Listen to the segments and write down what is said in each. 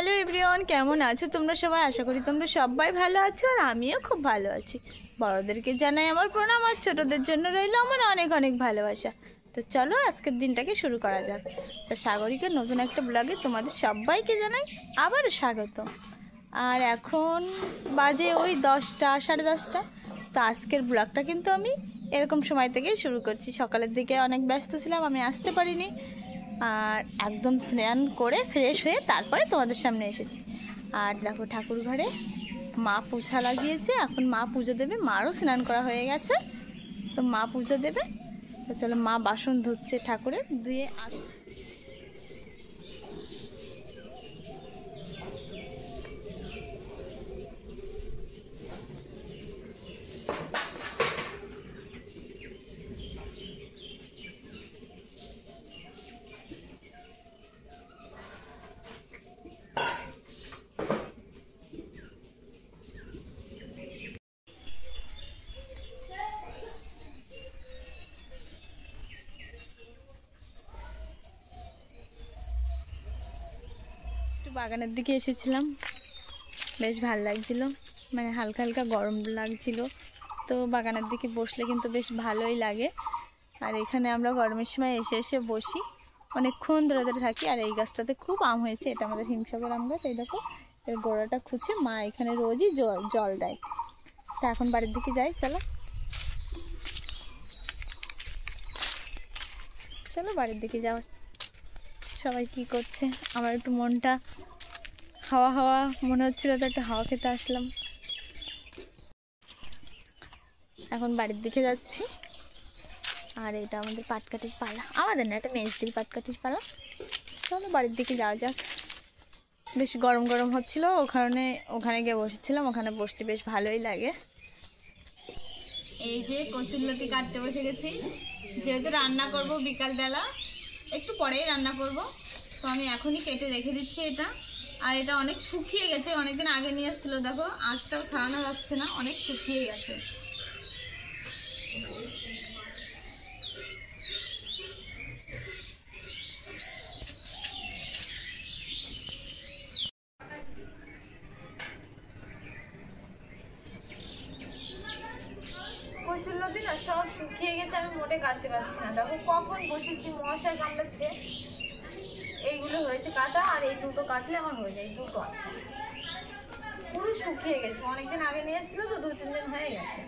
Hello everyone, কেমন আছো তোমরা সবাই? আশা করি তোমরা সবাই ভালো আছো আর আমিও খুব ভালো আছি। বড়দেরকে জানাই আমার প্রণাম আর ছোটদের জন্য রইল আমার অনেক অনেক ভালোবাসা। তো চলো আজকের দিনটাকে শুরু করা যাক। তো সাগরিকার নতুন একটা ব্লগে তোমাদের সবাইকে জানাই আবারও স্বাগত। আর এখন বাজে ওই 10টা, 10:30। তো আজকের ব্লগটা কিন্তু আমি এরকম সময় থেকেই শুরু করছি। সকালের দিকে অনেক ব্যস্ত ছিলাম, আমি আসতে পারিনি। আর একদম স্নান করে ফ্রেশ হয়ে তারপরে তোমাদের সামনে এসেছি। আর দেখো ঠাকুর ঘরে মা পুছা লাগিয়েছে, এখন মা পুজো দেবে। মারও স্নান করা হয়ে গেছে, তো মা পুজো দেবে। তো চলো, মা বাসন ধুচ্ছে ঠাকুরের, ধুয়ে বাগানের দিকে এসেছিলাম, বেশ ভালো লাগছিল, মানে হালকা হালকা গরম লাগছিল। তো বাগানের দিকে বসলে কিন্তু বেশ ভালোই লাগে। আর এখানে আমরা গরমের সময় এসে এসে বসি, অনেকক্ষণ ধরে ধরে থাকি। আর এই গাছটাতে খুব আম হয়েছে, এটা আমাদের হিমসাগর আম গাছ। এই দেখো, এর গোড়াটা খুঁজে মা এখানে রোজই জল দেয়। তা এখন বাড়ির দিকে যাই, চলো চলো বাড়ির দিকে যাওয়া। সবাই কি করছে? আমার একটু মনটা হাওয়া হাওয়া মনে হচ্ছিল, তো একটু হাওয়া খেতে আসলাম। এখন বাড়ির দিকে যাচ্ছি। আর এটা আমাদের পাটকাঠির পালা, আমাদের না, এটা মেজদির পাটকাঠির পালা। চলো বাড়ির দিকে যাওয়া যাক। বেশ গরম গরম হচ্ছিল, ওখানে গিয়ে বসেছিলাম। ওখানে বসতে বেশ ভালোই লাগে। এই যে কচুরলতি কাটতে বসে গেছি, যেহেতু রান্না করব বিকালবেলা, একটু পরেই রান্না করব। তো আমি এখনই কেটে রেখে দিচ্ছি এটা। আর এটা অনেক শুকিয়ে গেছে, অনেকদিন আগে নিয়ে এসেছিলো, দেখো আঁশটাও ছাড়ানো যাচ্ছে না, অনেক শুকিয়ে গেছে। কচুরলতি না সব শুকিয়ে গেছে, আমি মোটে কাটতে পারছি না। দেখো কখন বসেছি, মশায় কামড়াচ্ছে। এইগুলো হয়েছে কাটা, আর এই দুটো কাটলে আমার হয়ে যায়। দুটো আছে, পুরো শুকিয়ে গেছে, অনেকদিন আগে নিয়ে এসেছিল তো, 2-3 দিন হয়ে গেছে।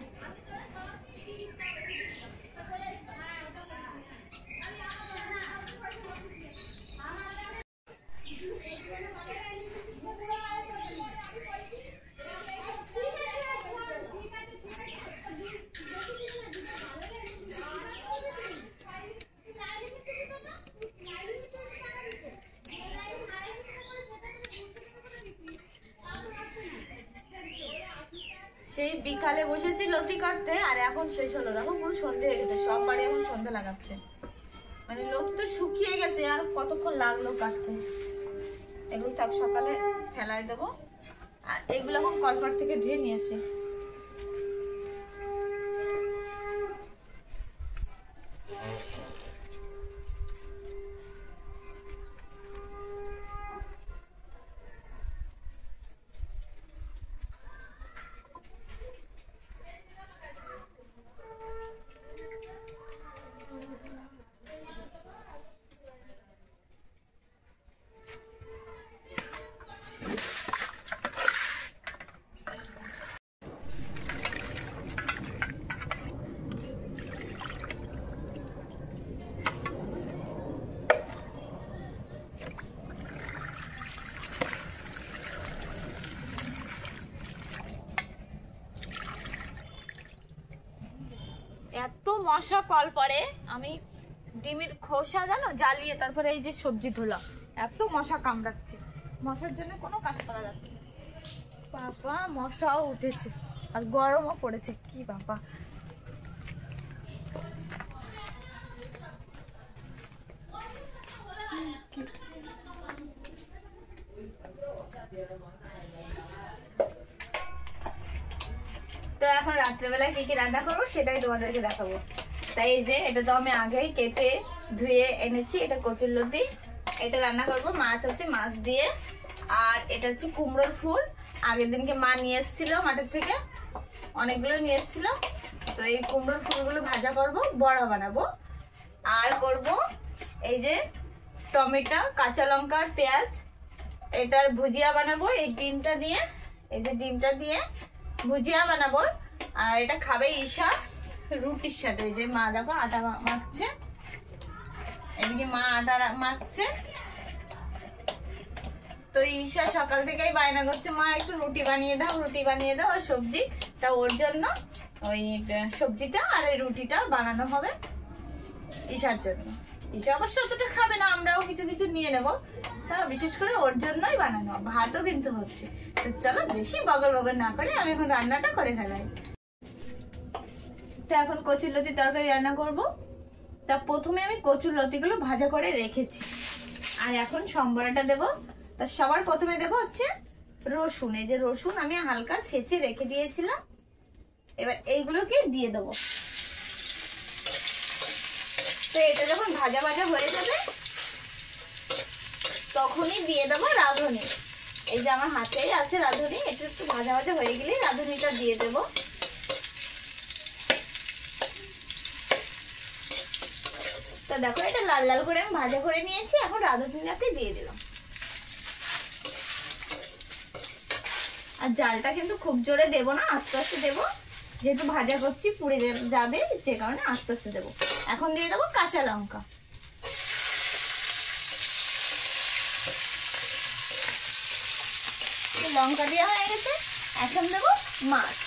সেই বিকালে বসেছি লতি কাটতে, আর এখন শেষ হলো। দেখো পুরো সন্ধে হয়ে গেছে, সব বাড়ি এখন সন্ধে লাগাচ্ছে। মানে লতি তো শুকিয়ে গেছে, আর কতক্ষণ লাগলো কাটতে। এগুলো থাক, সকালে ফেলায় দেবো। আর এগুলো এখন কলপাট থেকে ধুয়ে নিয়ে আসি। এত মশা কল পড়ে, আমি ডিমের খোসা জানো জ্বালিয়ে তারপরে এই যে সবজি ধুলাম। এত মশা কামড়াচ্ছে, মশার জন্য কোনো কাজ করা যাচ্ছে না। বাবা মশাও উঠেছে, আর গরমও পড়েছে, কি বাবা। তো এখন রাত্রেবেলায় কি কি রান্না করবো সেটাই তোমাদেরকে দেখাবো। তাই এই যে এটা তো আমি আগেই কেটে ধুয়ে এনেছি, এটা কচুরলতি। এটা রান্না করবো, মাছ আছে, মাছ দিয়ে আর এটা হচ্ছে কুমড়োর ফুল। আগের দিনকে মা নিয়ে এসেছিল মাঠের থেকে, অনেকগুলো নিয়ে এসেছিল। তো এই কুমড়োর ফুলগুলো ভাজা করব, বড়া বানাবো। আর করব এই যে টমেটো, কাঁচা লঙ্কা আর পেঁয়াজ, এটার ভুজিয়া বানাবো এই ডিমটা দিয়ে। এই যে ডিমটা দিয়ে ভুজিয়া বানাবো। আর এটা খাবে ঈশা রুটির সাথে। এই যে মা দেখো আটা মাখছে, এদিকে মা আটা মাখছে। তো ঈশা সকাল থেকেই বায়না করছে, মা একটু রুটি বানিয়ে দাও, রুটি বানিয়ে দাও আর সবজি। তা ওর জন্য ওই সবজিটা আর এই রুটিটা বানানো হবে ঈশার জন্য। ঈশা অবশ্য অতটা খাবে না, আমরাও কিছু কিছু নিয়ে নেবো। তা বিশেষ করে ওর জন্যই বানানো, ভাতও কিন্তু হচ্ছে। তো চলো বেশি বগর বগর না করে আমি এখন রান্নাটা করে ফেলাই। তো এখন কচুরলতি তরকারি রান্না করব। তা প্রথমে আমি কচুরলতিগুলো ভাজা করে রেখেছি, আর এখন সম্বরাটা দেবো। তা সবার প্রথমে দেবো হচ্ছে রসুন। এই যে রসুন আমি হালকা ছেঁচে রেখে দিয়েছিলাম, এবার এইগুলোকে দিয়ে দেবো। তো এটা যখন ভাজা ভাজা হয়ে যাবে তখনই দিয়ে দেবো রাঁধুনি। এই যে আমার হাতেই আছে রাঁধুনি, এটা একটু ভাজা ভাজা হয়ে গেলেই রাঁধুনিটা দিয়ে দেবো। তো দেখো এটা লাল লাল করে আমি ভাজা করে নিয়েছি, এখন রাঁধুনিটাকে দিয়ে দিলাম। আর জালটা কিন্তু খুব জোরে দেবো না, আস্তে আস্তে দেবো, যেহেতু ভাজা করছি পুড়ে যাবে, যে কারণে আস্তে আস্তে দেবো। এখন দিয়ে দেবো কাঁচা লঙ্কা। লঙ্কা দেওয়া হয়ে গেছে, এখন দেবো মাছ।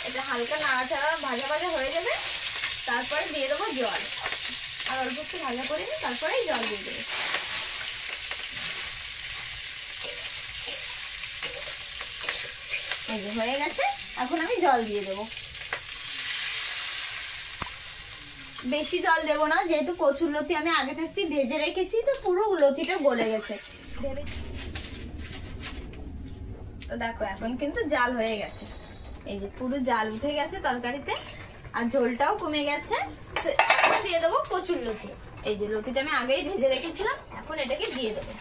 এটা হালকা নাড়াচাড়া ভাজা ভাজা হয়ে যাবে, তারপরে দিয়ে দেবো জল। আর অল্প একটু ভাজা করে নিই, তারপরেই জল দিয়ে দেবো। এই যে হয়ে গেছে, এখন আমি জল দিয়ে দেবো। বেশি জল দেবো না, যেহেতু কচুরলতি আমি আগে থাকতে ভেজে রেখেছি, তো পুরো লতিটা গলে গেছে। তো দেখো এখন কিন্তু জাল হয়ে গেছে, এই যে পুরো জাল উঠে গেছে তরকারিতে, আর ঝোলটাও কমে গেছে। তো এখন দিয়ে দেবো কচুরলতি। এই যে লতিটা আমি আগেই ভেজে রেখেছিলাম, এখন এটাকে দিয়ে দেবো।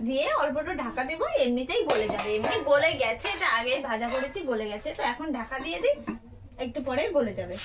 দিয়ে অল্প একটু ঢাকা দেবো, এমনিতেই গলে যাবে। এমনি গলে গেছে, এটা আগেই ভাজা করেছি, গলে গেছে। তো এখন ঢাকা দিয়ে দিই, একটু পরে গলে যাবে।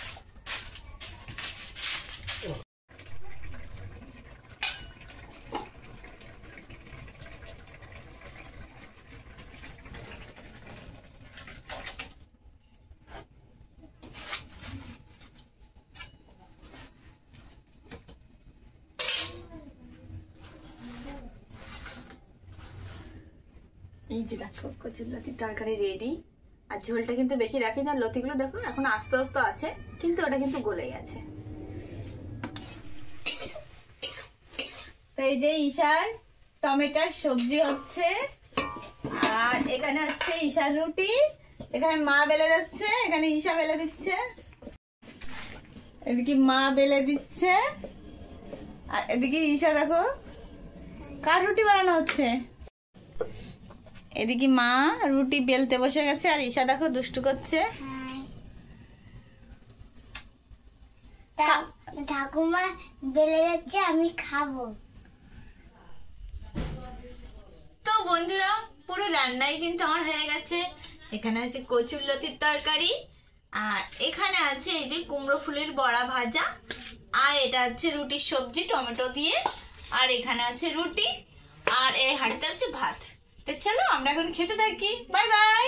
এই যে দেখো কচুরলতির তরকারি রেডি। আর ঝোলটা কিন্তু বেশি রাখি না, লতিগুলো দেখো এখন আস্তে আস্তে আছে, কিন্তু ওটা কিন্তু গলে গেছে। তো এই যে ঈশার টমেটোর সবজি হচ্ছে, আর এখানে হচ্ছে ঈশার রুটি। এখানে মা বেলে যাচ্ছে, এখানে ঈশা বেলে দিচ্ছে, এদিকে মা বেলে দিচ্ছে, আর এদিকে ঈশা দেখো কার রুটি বানানো হচ্ছে। এদিকে মা রুটি বেলতে বসে গেছে, আর ঈশা দেখো দুষ্টু করছে। ঠাকুমা বেলে যাচ্ছে, আমি খাবো। তো বন্ধুরা পুরো রান্নাই কিন্তু আমার হয়ে গেছে। এখানে আছে কচুরলতির তরকারি, আর এখানে আছে এই যে কুমড়ো ফুলের বড়া ভাজা, আর এটা হচ্ছে রুটির সবজি টমেটো দিয়ে, আর এখানে আছে রুটি, আর এই হাঁড়িতে আছে ভাত। তো চলো আমরা এখন খেতে থাকি। Bye bye.